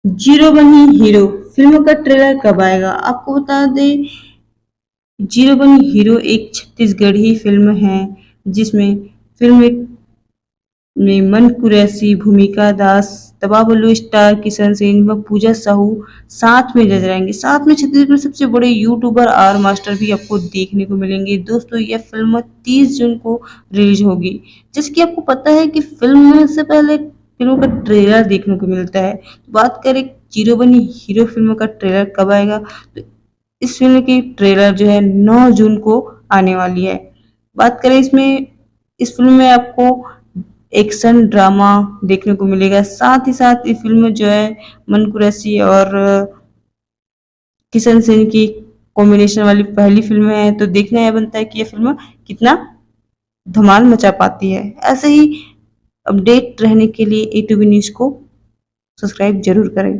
Zero बनी hero film का trailer कब आएगा? आपको बता दें, जीरो बनी हीरो एक छत्तीसगढ़ी फिल्म है जिसमें फिल्म में मन कुरैशी, भूमिका दास, तबाबलु स्टार किशन सेन व पूजा साहू साथ में नजर आएंगे। साथ में छत्तीसगढ़ के सबसे बड़े यूट्यूबर आर मास्टर भी आपको देखने को मिलेंगे। दोस्तों, यह फिल्म 30 जून को रिलीज होगी। जैसे कि आपको पता है कि फिल्म से पहले फिल्म का ट्रेलर देखने को मिलता है। बात करें जीरो बनी हीरो फिल्म का ट्रेलर कब आएगा, तो इस फिल्म की ट्रेलर जो है 9 जून को आने वाली है। बात करें इसमें, इस फिल्म में आपको एक्शन ड्रामा देखने को मिलेगा। साथ ही साथ ये फिल्म जो है मन कुरैशी और किशन सेन की कॉम्बिनेशन वाली पहली फिल्म है, तो देखना यह बनता है कि यह फिल्म कितना धमाल मचा पाती है। ऐसे ही अपडेट रहने के लिए ए टू बी न्यूज़ को सब्सक्राइब जरूर करें।